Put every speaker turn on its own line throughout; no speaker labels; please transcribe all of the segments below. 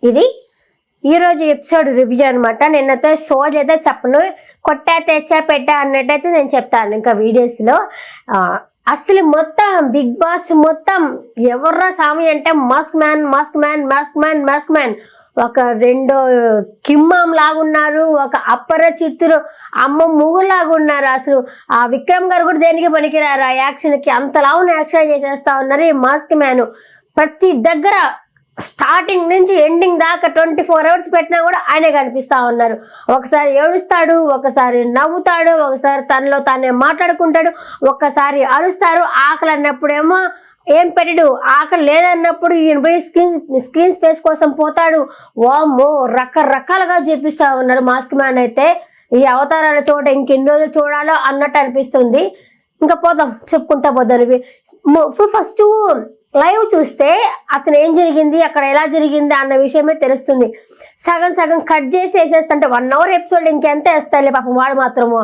ఇది ఈరోజు episode review అనమాట. నిన్నతో సోజ్ అయితే చెప్పను, కొట్టా తెచ్చా పెట్టా అన్నట్టయితే నేను చెప్తాను ఇంకా వీడియోస్లో. అసలు మొత్తం బిగ్ బాస్ మొత్తం ఎవర్రా సామి అంటే mask man mask man mask man mask man. ఒక రెండో కిమ్మాం లాగున్నారు, ఒక అపరిచితులు అమ్మ ముగ్గులాగా ఉన్నారు. అసలు ఆ విక్రమ్ గారు కూడా దేనికి పనికిరారు ఆ యాక్షన్కి, అంతలావున యాక్షన్ చేసేస్తా ఉన్నారు ఈ మాస్క్ మ్యాన్. ప్రతి దగ్గర స్టార్టింగ్ నుంచి ఎండింగ్ దాకా 24 hours పెట్టినా కూడా ఆయనే కనిపిస్తూ ఉన్నారు. ఒకసారి ఏడుస్తాడు, ఒకసారి నవ్వుతాడు, ఒకసారి తనలో తానే మాట్లాడుకుంటాడు, ఒక్కసారి అరుస్తారు. ఆకలి అన్నప్పుడేమో ఏం పెట్టడు, ఆకలి లేదన్నప్పుడు ఈయన పోయి స్క్రీన్ స్పేస్ కోసం పోతాడు. వామ్మో రకరకాలుగా చూపిస్తూ ఉన్నారు మాస్క్ మ్యాన్ అయితే. ఈ అవతారాల చోట ఇంకెన్ని రోజులు చూడాలో అన్నట్టు అనిపిస్తుంది. ఇంకా పోదాం, చెప్పుకుంటా పోదాం. ఫస్ట్ లైవ్ చూస్తే అతను ఏం జరిగింది, అక్కడ ఎలా జరిగింది అన్న విషయమే తెలుస్తుంది. సగం సగం కట్ చేసి వేసేస్తుంటే 1 hour ఎపిసోడ్ ఇంకెంత వేస్తాయిలే పాపం వాడు మాత్రము.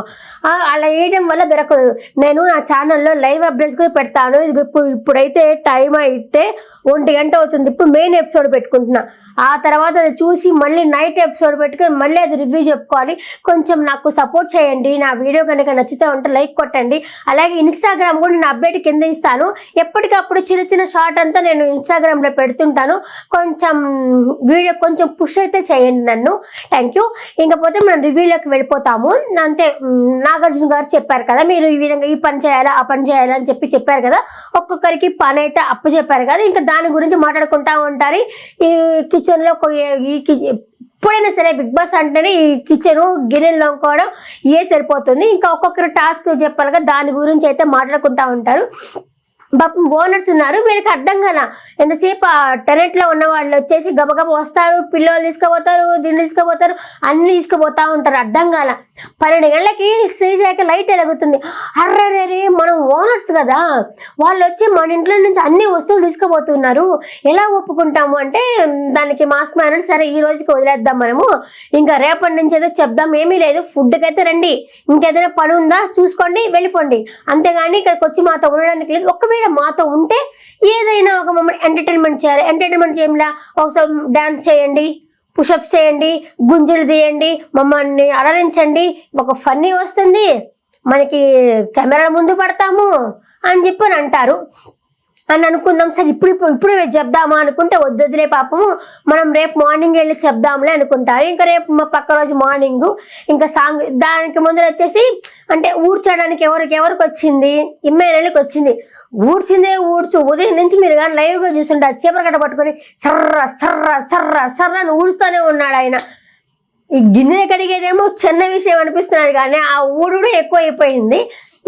అలా వేయడం వల్ల దొరకదు. నేను నా ఛానల్లో లైవ్ అప్డేట్స్ కూడా పెడతాను. ఇప్పుడైతే టైం అయితే 1 గంట అవుతుంది. ఇప్పుడు మెయిన్ ఎపిసోడ్ పెట్టుకుంటున్నా. ఆ తర్వాత అది చూసి మళ్ళీ నైట్ ఎపిసోడ్ పెట్టుకొని మళ్ళీ అది రివ్యూ చెప్పుకోవాలి. కొంచెం నాకు సపోర్ట్ చేయండి. నా వీడియో కనుక నచ్చితే ఉంటే లైక్ కొట్టండి. అలాగే ఇన్స్టాగ్రామ్ కూడా నేను అప్డేట్ కింద ఇస్తాను. ఎప్పటికప్పుడు చిన్న చిన్న షార్ట్ అంతా నేను ఇన్స్టాగ్రామ్లో పెడుతుంటాను. కొంచెం వీడియో కొంచెం పుష్ అయితే చేయండి నన్ను. Thank you. ఇంకపోతే మనం రివ్యూలోకి వెళ్ళిపోతాము. అంతే, నాగార్జున గారు చెప్పారు కదా, మీరు ఈ విధంగా ఈ పని చేయాలా ఆ పని చేయాలా అని చెప్పారు కదా. ఒక్కొక్కరికి పని అయితే అప్పు చెప్పారు కదా. ఇంకా దాని గురించి మాట్లాడుకుంటా ఉంటారు. ఈ కిచెన్లో ఎప్పుడైనా సరే బిగ్ బాస్ అంటేనే ఈ కిచెన్ గిన్నెలు తోముకోవడం సరిపోతుంది. ఇంకా ఒక్కొక్కరు టాస్క్ చెప్పాలి కదా, దాని గురించి అయితే మాట్లాడుకుంటా ఉంటారు. ఓనర్స్ ఉన్నారు, వీళ్ళకి అర్థం కాల. ఎంతసేపు ఆ టెనెంట్లో ఉన్న వాళ్ళు వచ్చేసి గబగబ వస్తారు, పిల్లలు తీసుకుపోతారు, దిండు తీసుకుపోతారు, అన్ని తీసుకుపోతా ఉంటారు. అర్థం కాల. 12 గంటలకి శ్రీజాక లైట్ వెలుగుతుంది. అర్రరే, మనం ఓనర్స్ కదా, వాళ్ళు వచ్చి మన ఇంట్లో నుంచి అన్ని వస్తువులు తీసుకుపోతున్నారు, ఎలా ఒప్పుకుంటాము అంటే దానికి మాస్క్ మ్యాన్ సరే ఈ రోజుకి వదిలేద్దాం మనము, ఇంకా రేపటి నుంచి అయితే చెప్దాం, ఏమీ లేదు, ఫుడ్కి అయితే రండి, ఇంకేదైనా పని ఉందా చూసుకోండి వెళ్ళిపోండి, అంతేగాని ఇక్కడికి వచ్చి మాతో ఉండడానికి లేదు. ఒకవేళ మాతో ఉంటే ఏదైనా ఒక మమ్మల్ని ఎంటర్టైన్మెంట్ చేయాలి. ఎంటర్టైన్మెంట్ చేయలా, ఒకసారి డాన్స్ చేయండి, పుషప్స్ చేయండి, గుంజులు తీయండి, మమ్మల్ని అలరించండి, ఒక ఫన్నీ వస్తుంది, మనకి కెమెరా ముందు పడతాము అని చెప్పి అంటారు అని అనుకుందాం. సరే ఇప్పుడు చెప్దామా అనుకుంటే వద్దులే పాపము, మనం రేపు మార్నింగ్ వెళ్ళి చెప్దాంలే అనుకుంటారు. ఇంకా రేపు మా పక్క రోజు మార్నింగ్ ఇంకా సాంగ్, దానికి ముందర వచ్చేసి అంటే ఊడ్చడానికి ఎవరికి వచ్చింది, ఇమ్మేనకి వచ్చింది. ఊడ్చు ఉదయం నుంచి మీరు కానీ లైవ్గా చూస్తుంటే చీపర కట్ట పట్టుకొని సర్ర సర్ర సర్ర సర్ర అని ఊడుస్తూనే ఉన్నాడు ఆయన. ఈ గిన్నె కడిగేదేమో చిన్న విషయం అనిపిస్తున్నది కానీ ఆ ఊడు ఎక్కువ అయిపోయింది.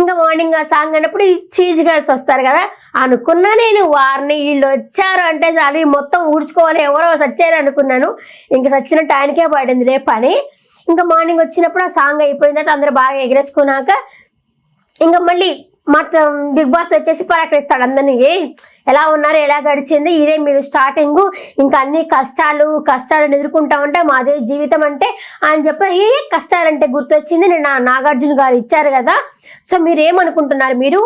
ఇంకా మార్నింగ్ ఆ సాంగ్ అన్నప్పుడు ఈ చీజ్ గర్ల్స్ వస్తారు కదా అనుకున్నా నేను, వారిని వీళ్ళు వచ్చారు అంటే చాలు మొత్తం ఊడ్చుకోవాలి, ఎవరో సచ్చారు అనుకున్నాను. ఇంకా సచ్చినట్టు ఆయనకే పడింది రేపు అని. ఇంకా మార్నింగ్ వచ్చినప్పుడు ఆ సాంగ్ అయిపోయిన తర్వాత అందరూ బాగా ఎగరేసుకున్నాక ఇంకా మళ్ళీ మొత్తం బిగ్ బాస్ వచ్చేసి పరాకరిస్తాడు అందరినీ, ఎలా ఉన్నారు, ఎలా గడిచింది, ఇదే మీరు స్టార్టింగ్, ఇంకా అన్ని కష్టాలు ఎదుర్కొంటా ఉంటే మాదే జీవితం అంటే అని చెప్పి కష్టాలంటే గుర్తొచ్చింది. నేను నాగార్జున గారు ఇచ్చారు కదా, సో మీరు ఏమనుకుంటున్నారు, మీరు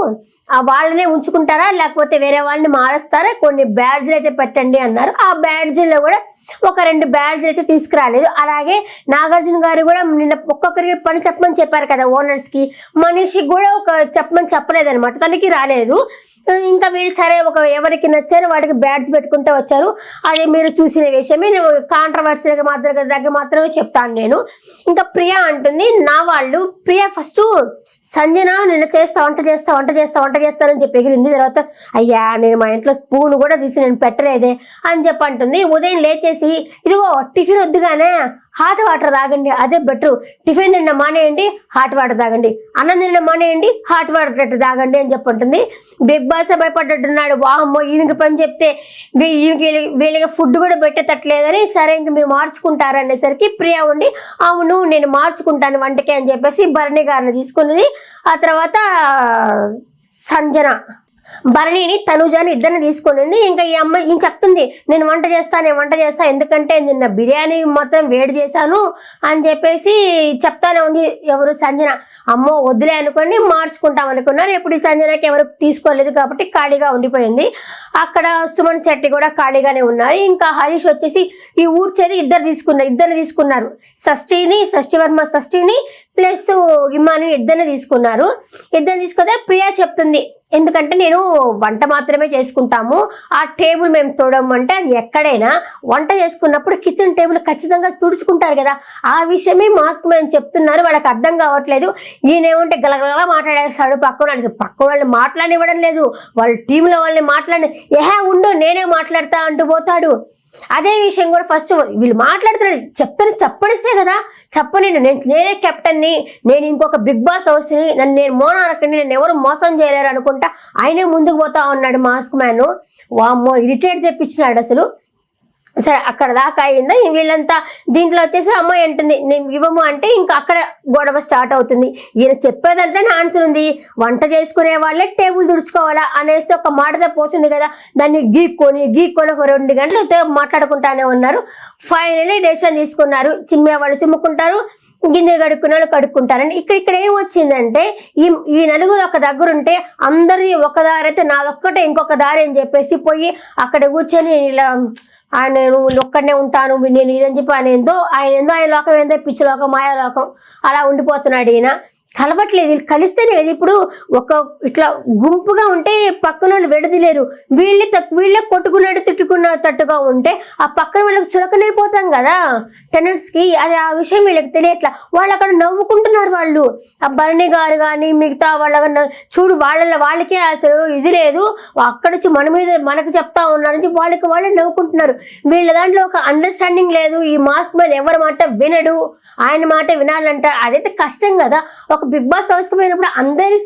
వాళ్ళనే ఉంచుకుంటారా లేకపోతే వేరే వాళ్ళని మారుస్తారా, కొన్ని బ్యాడ్జ్లు అయితే పెట్టండి అన్నారు. ఆ బ్యాడ్జ్లో కూడా ఒక 2 బ్యాడ్జ్లు అయితే తీసుకురాలేదు. అలాగే నాగార్జున గారు కూడా నిన్న ఒక్కొక్కరికి పని చెప్పమని చెప్పారు కదా ఓనర్స్కి, మనిషికి కూడా ఒక చెప్పమని చెప్పలేదన్నమాట, తనకి రాలేదు. ఇంకా వీళ్ళు సరే ఎవరికి నచ్చారో వాటికి బ్యాడ్జ్ పెట్టుకుంటూ వచ్చారు. అది మీరు చూసిన విషయమే, నేను కాంట్రవర్సీ దగ్గర మాత్రమే చెప్తాను నేను. ఇంకా ప్రియా అంటుంది, నా వాళ్ళు ప్రియా ఫస్ట్ సంజన నిన్న వంట చేస్తానని చెప్పి ఎగిరింది. తర్వాత అయ్యా నేను మా ఇంట్లో స్పూన్ కూడా తీసి నేను పెట్టలేదే అని చెప్పి అంటుంది. ఉదయం లేచేసి ఇదిగో టిఫిన్ వద్దుగానే హాట్ వాటర్ తాగండి, అదే బెటర్, టిఫిన్ తిన్న మానేయండి, హాట్ వాటర్ తాగండి, అన్నం తిన్న మానేయండి, హాట్ వాటర్ తాగండి అని చెప్పి ఉంటుంది. బిగ్ బాస్ భయపడ్డట్టున్నాడు, వామ్మో ఈయనకి పని చెప్తే వీళ్ళకి ఫుడ్ కూడా పెట్టేటట్లేదని, సరే ఇంక మీరు మార్చుకుంటారనేసరికి ప్రియా ఉండి అవును నేను మార్చుకుంటాను వంటకే అని చెప్పేసి భరణి గారిని తీసుకున్నది. ఆ తర్వాత సంజన భరణిని తనుజాని ఇద్దరిని తీసుకునింది. ఇంకా ఈ అమ్మాయి ఇంక చెప్తుంది, నేను వంట చేస్తా ఎందుకంటే నిన్న బిర్యానీ మొత్తం వేడి చేశాను అని చెప్పేసి చెప్తానే ఉంది. ఎవరు? సంజన. అమ్మో వద్దులే అనుకోండి, మార్చుకుంటాం అనుకున్నారు. ఎప్పుడు ఈ సంజనకి ఎవరు తీసుకోలేదు కాబట్టి ఖాళీగా ఉండిపోయింది. అక్కడ సుమన్ శెట్టి కూడా ఖాళీగానే ఉన్నారు. ఇంకా హరీష్ వచ్చేసి ఈ ఊడ్చేది ఇద్దరు తీసుకున్నారు. షష్ఠివర్మ ప్లస్ ఇమ్మాని ఇద్దరిని తీసుకున్నారు. తీసుకుంటే ప్రియా చెప్తుంది, ఎందుకంటే నేను వంట మాత్రమే చేసుకుంటాము, ఆ టేబుల్ మేము తోడమంటే ఎక్కడైనా వంట చేసుకున్నప్పుడు కిచెన్ టేబుల్ ఖచ్చితంగా తుడుచుకుంటారు కదా, ఆ విషయమే మాస్క్ మ్యాన్ చెప్తున్నారు. వాళ్ళకి అర్థం కావట్లేదు. ఈయనేమంటే గలగలగా మాట్లాడేస్తాడు, పక్క వాళ్ళు మాట్లాడివ్వడం లేదు, వాళ్ళ టీంలో వాళ్ళని ఉండు నేనే మాట్లాడతా అంటూ పోతాడు. అదే విషయం కూడా ఫస్ట్ వీళ్ళు మాట్లాడుతున్నాడు, చెప్పనిస్తే కదా, నేనే కెప్టెన్ని, నేను ఇంకొక బిగ్ బాస్ హౌస్ని, నేను మోనార్క్ని, నేను ఎవరు మోసం చేయలేరు అనుకుంటా ఆయనే ముందుకు పోతా ఉన్నాడు మాస్క్ మ్యాన్. వామ్మో ఇరిటేట్ తెప్పించినాడు అసలు. సరే అక్కడ దాకా అయిందా. వీళ్ళంతా దీంట్లో వచ్చేసి అమ్మాయి అంటుంది నేను ఇవ్వము అంటే ఇంకా అక్కడ గొడవ స్టార్ట్ అవుతుంది. ఈయన చెప్పేదంటేనే ఆన్సర్ ఉంది, వంట చేసుకునే వాళ్ళే టేబుల్ తుడుచుకోవాలా అనేసి ఒక మాటతో పోతుంది కదా, దాన్ని గీక్కొని ఒక 2 గంటలు మాట్లాడుకుంటానే ఉన్నారు. ఫైనల్లీ డెసిషన్ తీసుకున్నారు, చిమ్మే వాళ్ళు చిమ్ముకుంటారు, గిన్నె కడుక్కుంటారని. ఇక్కడ ఏం వచ్చిందంటే ఈ నలుగురు ఒక దగ్గర ఉంటే అందరి ఒక దారి అయితే నాదొక్కటే ఇంకొక దారి అని చెప్పేసి పోయి అక్కడ కూర్చొని ఇలా నేను ఒక్కడనే ఉంటాను నేను ఇదని చెప్పి ఆయన లోకం ఏందో పిచ్చి లోకం మాయాలోకం అలా ఉండిపోతున్నాడు. ఈయన కలవట్లేదు, వీళ్ళు కలిస్తేనే కదా. ఇప్పుడు ఇట్లా గుంపుగా ఉంటే పక్కన వాళ్ళు విడదలేరు, వీళ్ళే కొట్టుకున్నాడు తిట్టుకున్నట్టుగా ఉంటే ఆ పక్కన వాళ్ళకి చులకనైపోతాం కదా టెనెంట్స్కి. అది ఆ విషయం వీళ్ళకి తెలియట్లా. వాళ్ళు అక్కడ నవ్వుకుంటున్నారు. వాళ్ళు ఆ భరణి గారు కానీ మిగతా వాళ్ళ చూడు వాళ్ళకే అసలు ఇది లేదు, అక్కడ వచ్చి మనకు చెప్తా ఉన్నారని వాళ్ళే నవ్వుకుంటున్నారు. వీళ్ళ దాంట్లో ఒక అండర్స్టాండింగ్ లేదు. ఈ మాస్క్ మ్యాన్ ఎవరి మాట వినడు, ఆయన మాట వినాలంట. అదైతే కష్టం కదా. ఒక బిగ్ బాస్ హౌస్కి పోయినప్పుడు అందరి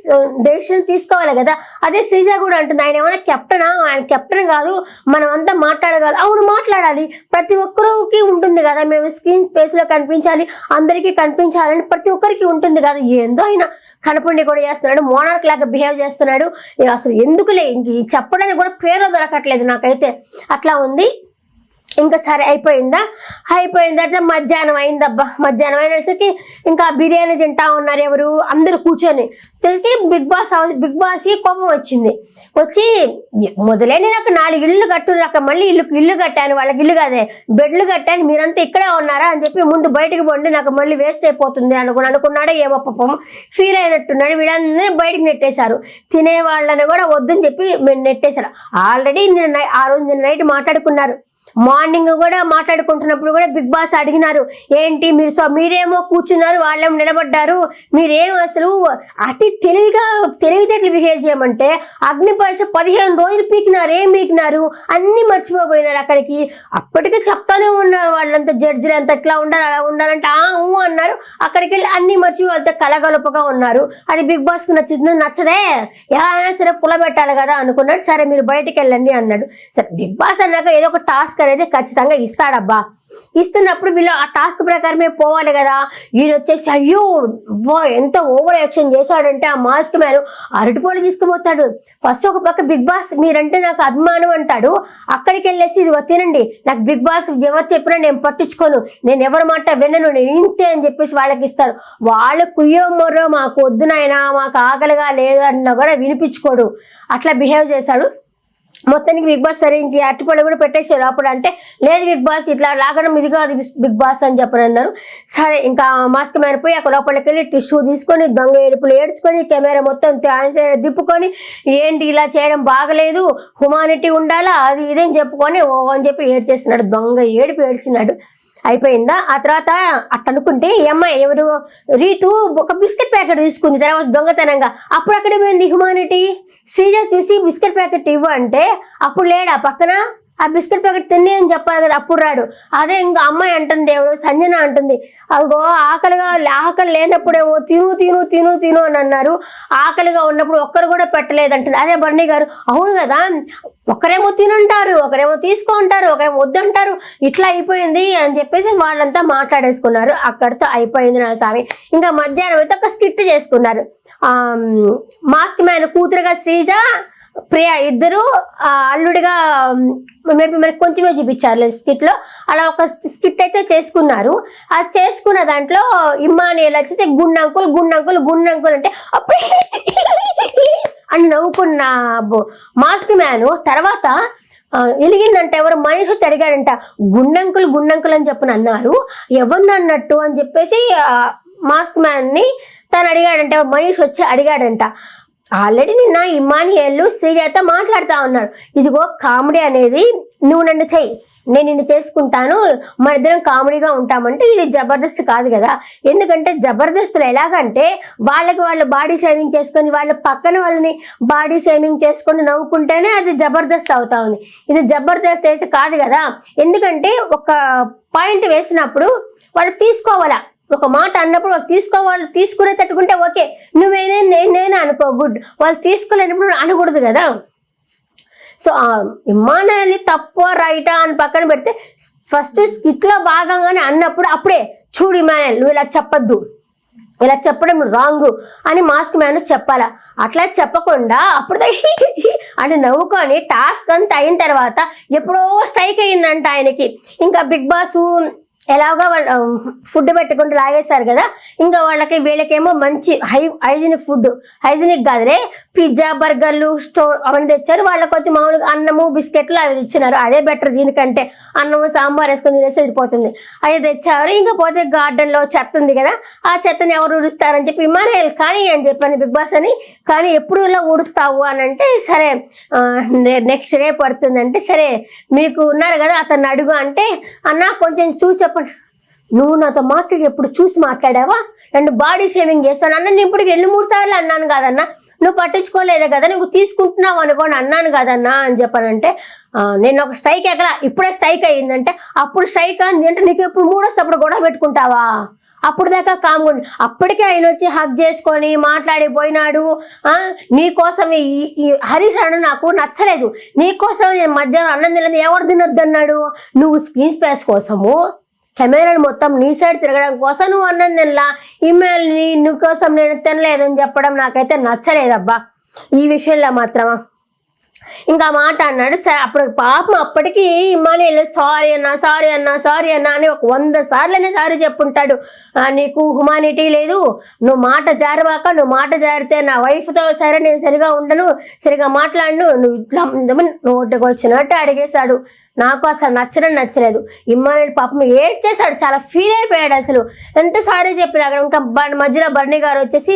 డెసిషన్ తీసుకోవాలి కదా. అదే శ్రీజ కూడా అంటుంది, ఆయన ఏమైనా కెప్టెనా? ఆయన కెప్టెన్ కాదు, మనం అంతా మాట్లాడగలం. అవును మాట్లాడాలి, ప్రతి ఒక్కరికి ఉంటుంది కదా, మేము స్క్రీన్ స్పేస్ లో కనిపించాలి, అందరికీ కనిపించాలని ప్రతి ఒక్కరికి ఉంటుంది కదా. ఏందో ఆయన కనపండి కూడా చేస్తున్నాడు, మోనార్క్ లాగా బిహేవ్ చేస్తున్నాడు. అసలు ఎందుకులే చెప్పడానికి కూడా పేరు దొరకట్లేదు నాకైతే, అట్లా ఉంది. ఇంకా సరే అయిపోయిన తర్వాత మధ్యాహ్నం అయిందబ్బా. మధ్యాహ్నం అయినసరికి ఇంకా బిర్యానీ తింటా ఉన్నారు ఎవరు, అందరు కూర్చొని. తెలిసి బిగ్ బాస్కి కోపం వచ్చి మొదలే నేను అక్కడ 4 ఇళ్ళు కట్టున్నారు, అక్కడ మళ్ళీ ఇల్లు కట్టాను, వాళ్ళకి ఇల్లు కాదే బెడ్లు కట్టాను, మీరంతా ఇక్కడే ఉన్నారా అని చెప్పి ముందు బయటకు పోండి, నాకు మళ్ళీ వేస్ట్ అయిపోతుంది అనుకున్నాడో ఏమో పాపం ఫీల్ అయినట్టున్నాడు. వీళ్ళందరినీ బయటకు నెట్టేశారు, తినే వాళ్ళని కూడా వద్దని చెప్పి నెట్టేశారు. ఆల్రెడీ ఆ రోజు నైట్ మాట్లాడుకున్నారు. మార్నింగ్ కూడా మాట్లాడుకుంటున్నప్పుడు కూడా బిగ్ బాస్ అడిగినారు, ఏంటి మీరేమో కూర్చున్నారు, వాళ్ళేమో నిలబడ్డారు, మీరేమో అసలు అతి తెలివితేటలు బిహేవ్ చేయమంటే అగ్ని పరీక్ష 15 రోజులు పీకినారు, ఏం పీకినారు అన్ని మర్చిపోయినారు. అక్కడికి అప్పటికే చెప్తానే ఉన్నారు వాళ్ళంతా, జడ్జిలు అంతా ఇట్లా ఉండాలి అలా ఉండాలంటే అన్నారు. అక్కడికి వెళ్ళి అన్ని మర్చిపోయి వాళ్ళతో కలగలుపుగా ఉన్నారు. అది బిగ్ బాస్కి నచ్చదే, ఎలా అయినా సరే పులబెట్టాలి కదా అనుకున్నాడు. సరే మీరు బయటికి వెళ్ళండి అన్నాడు. సరే బిగ్ బాస్ అన్నాక ఏదో ఒక టాస్క్ అనేది ఖచ్చితంగా ఇస్తాడబ్బా. ఇస్తున్నప్పుడు వీళ్ళు ఆ టాస్క్ ప్రకారమే పోవాలి కదా. ఈయన వచ్చేసి అయ్యో ఎంత ఓవర్ యాక్షన్ చేశాడంటే ఆ మాస్క్ మ్యాన్ అరటిపోలు తీసుకుపోతాడు. ఫస్ట్ ఒక పక్క బిగ్ బాస్ మీరంటే నాకు అభిమానం అంటాడు, అక్కడికి వెళ్ళేసి ఇది తినండి, నాకు బిగ్ బాస్ ఎవరు చెప్పినా నేను పట్టించుకోను, నేను ఎవరి మాట వినను, నేను ఇంతే అని చెప్పేసి వాళ్ళకి ఇస్తారు. వాళ్ళు కుయ్యో మొర్రో మాకు వద్దు నాయనా, మాకు ఆకలిగా లేదు అన్నా కూడా వినిపించుకోడు, అట్లా బిహేవ్ చేశాడు. మొత్తానికి బిగ్ బాస్ సరే ఇంక అట్టుపడి కూడా పెట్టేసారు. అప్పుడు అంటే లేదు బిగ్ బాస్ ఇట్లా లాగడం ఇది కాదు బిగ్ బాస్ అని చెప్పనన్నారు. సరే ఇంకా మాస్క్ మారిపోయి అక్కడ లోపలికి వెళ్ళి టిష్యూ తీసుకొని దొంగ ఏడుపులు ఏడ్చుకొని కెమెరా మొత్తం దిప్పుకొని ఏంటి ఇలా చేయడం బాగలేదు, హ్యుమానిటీ ఉండాలా అది ఇదని చెప్పుకొని ఓ అని చెప్పి ఏడ్చేస్తున్నాడు, దొంగ ఏడుపు ఏడ్చినాడు. అయిపోయిందా. ఆ తర్వాత అట్టనుకుంటే ఈ అమ్మాయి ఎవరు రీతు ఒక బిస్కెట్ ప్యాకెట్ తీసుకుంది తర్వాత దొంగతనంగా. అప్పుడు అక్కడ పోయింది హ్యుమానిటీ. శ్రీజ చూసి బిస్కెట్ ప్యాకెట్ ఇవ్వు అంటే అప్పుడు లేడా పక్కన, ఆ బిస్కెట్ ప్యాకెట్ తిని అని చెప్పాలి కదా, అప్పుడు రాడు. అదే ఇంకా అమ్మాయి అంటుంది, ఎవరు సంజన అంటుంది, అదిగో ఆకలి లేనప్పుడేమో తిను అని అన్నారు, ఆకలిగా ఉన్నప్పుడు ఒక్కరు కూడా పెట్టలేదంటుంది. అదే బన్నీ గారు అవును కదా, ఒకరేమో తినంటారు, ఒకరేమో తీసుకుంటారు, ఒకరేమో వద్దంటారు, ఇట్లా అయిపోయింది అని చెప్పేసి వాళ్ళంతా మాట్లాడేసుకున్నారు. అక్కడితో అయిపోయింది నా స్వామి. ఇంకా మధ్యాహ్నం అయితే ఒక స్కిట్ చేసుకున్నారు. మాస్క్ మ్యాన్ కూతురుగా శ్రీజ, ప్రియా ఇద్దరు అల్లుడిగా మేబీ మనకి కొంచెమే చూపించారు స్కిట్ లో. అలా ఒక స్కిట్ అయితే చేసుకున్నారు. అది చేసుకున్న దాంట్లో ఇమ్మానుయేల్ వచ్చేసి గుండంకుల్ అంటే అప్పుడే అని నవ్వుకున్న మాస్క్ మ్యాన్ తర్వాత వెలిగిందంట. ఎవరు మనిషి వచ్చి అడిగాడంట, గుండంకుల్ అని చెప్పని అన్నారు, ఎవరిని అన్నట్టు అని చెప్పేసి మాస్క్ మ్యాన్ ని తను అడిగాడంట. మనిషి వచ్చి అడిగాడంట. ఆల్రెడీ నిన్న ఇమ్మానుయేల్ శ్రీజాత మాట్లాడుతూ ఉన్నారు, ఇదిగో కామెడీ అనేది నువ్వు నన్ను చెయ్యి, నేను నిన్ను చేసుకుంటాను, మన ఇద్దరం కామెడీగా ఉంటామంటే ఇది జబర్దస్త్ కాదు కదా. ఎందుకంటే జబర్దస్త్లో ఎలాగంటే వాళ్ళు బాడీ షేమింగ్ చేసుకొని వాళ్ళ పక్కన వాళ్ళని బాడీ షేమింగ్ చేసుకొని నవ్వుకుంటేనే అది జబర్దస్త్ అవుతా ఉంది. ఇది జబర్దస్త్ అయితే కాదు కదా. ఎందుకంటే ఒక పాయింట్ వేసినప్పుడు వాళ్ళు తీసుకోవాలా, ఒక మాట అన్నప్పుడు వాళ్ళు తీసుకోవాలి, తీసుకునే తట్టుకుంటే ఓకే, నువ్వేనే నేనే అనుకో గుడ్, వాళ్ళు తీసుకోలేనప్పుడు అనకూడదు కదా. సో ఇమ్మానుయేల్ తప్ప రైటా అని పక్కన పెడితే ఫస్ట్ స్కిట్ లో భాగంగానే అన్నప్పుడు అప్పుడే చూడు ఇమ్మానుయేల్ నువ్వు ఇలా చెప్పొద్దు, ఇలా చెప్పడం రాంగ్ అని మాస్క్ మ్యాన్ చెప్పాలా. అట్లా చెప్పకుండా అప్పుడు అని నవ్వుకొని టాస్క్ అంతా అయిన తర్వాత ఎప్పుడో స్ట్రైక్ అయ్యిందంట ఆయనకి. ఇంకా బిగ్ బాస్ ఎలాగో ఫుడ్ పెట్టుకుంటూ లాగేశారు కదా, ఇంకా వీళ్ళకేమో మంచి హైజీనిక్ ఫుడ్, హైజీనిక్ కాదులే, పిజ్జా బర్గర్లు అవన్నీ తెచ్చారు. వాళ్ళకి కొంచెం మామూలుగా అన్నము బిస్కెట్లు అవి ఇచ్చినారు, అదే బెటర్ దీనికంటే. అన్నము సాంబార్ వేసుకొని తినేసి వెళ్ళిపోతుంది, అవి తెచ్చారు. ఇంకా పోతే గార్డెన్లో చెత్త ఉంది కదా, ఆ చెత్తని ఎవరు ఊడుస్తారని చెప్పి ఇమ్మానుయేల్ కానీ అని చెప్పాను బిగ్ బాస్ అని. కానీ ఎప్పుడు ఇలా ఊడుస్తావు అని అంటే సరే నెక్స్ట్ డే పడుతుందంటే సరే మీకు ఉన్నారు కదా అతన్ని అడుగు అంటే, అన్న కొంచెం చూసి చెప్పండి, నువ్వు నాతో మాట్లాడి ఎప్పుడు చూసి మాట్లాడావా, నన్ను బాడీ షేమింగ్ చేస్తాను అన్న, నేను ఇప్పుడు 2-3 సార్లు అన్నాను కాదన్నా, నువ్వు పట్టించుకోలేదు కదా, నువ్వు తీసుకుంటున్నావు అనుకోని అన్నాను కదన్నా అని చెప్పానంటే, నేను ఒక స్ట్రైక్ ఎక్కడ ఇప్పుడే స్ట్రైక్ అయ్యిందంటే, అప్పుడు స్ట్రైక్ అంది అంటే నీకు ఎప్పుడు మూడొస్తప్పుడు గొడవ పెట్టుకుంటావా, అప్పుడు దాకా కామ్గా అప్పటికే ఆయన వచ్చి హగ్ చేసుకొని మాట్లాడిపోయినాడు. నీకోసం ఈ హరీష్ అన్న నాకు నచ్చలేదు, నీకోసం నేను మధ్యాహ్నం అన్నం తినలేదు, ఎవరు తినొద్దు అన్నాడు, నువ్వు స్క్రీన్ స్పేస్ కోసము కెమెరాని మొత్తం నీ సైడ్ తిరగడం కోసం నువ్వు అన్నం తినలా, ఇమెయిల్ని నువ్వు కోసం నేను తినలేదు అని చెప్పడం నాకైతే నచ్చలేదబ్బా ఈ విషయంలో మాత్రం. ఇంకా మాట అన్నాడు. సరే అప్పుడు పాపం అప్పటికి ఇమ్మానుయేల్ సారీ అన్నా అని ఒక 100 సార్లనే సారీ చెప్పుంటాడు. నీకు హ్యుమానిటీ లేదు, నువ్వు మాట జారవాక, నువ్వు మాట జారితే నా వైఫ్తో సరే నేను సరిగా ఉండను, సరిగా మాట్లాడను, నువ్వు ఇట్లా నోటికి వచ్చినట్టు అడిగేశాడు. నాకు అసలు నచ్చలేదు. ఇమ్మానుయేల్ పాపం ఏడ్చేశాడు, చాలా ఫీల్ అయిపోయాడు. అసలు ఎంత సారీ చెప్పినా ఇంకా మధ్యలో బర్నీ గారు వచ్చేసి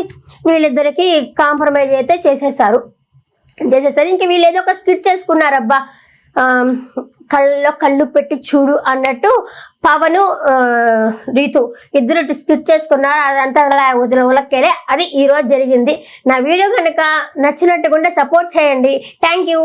వీళ్ళిద్దరికి కాంప్రమైజ్ అయితే చేసేసారు. ఇంక వీళ్ళు ఏదో ఒక స్కిట్ చేసుకున్నారబ్బా, కళ్ళలో కళ్ళు పెట్టి చూడు అన్నట్టు పవను రీతు ఇద్దరు స్కిట్ చేసుకున్నారు. అదంతా ఉలక్కేలే. అది ఈరోజు జరిగింది. నా వీడియో కనుక నచ్చినట్టుకుంటే సపోర్ట్ చేయండి. Thank you.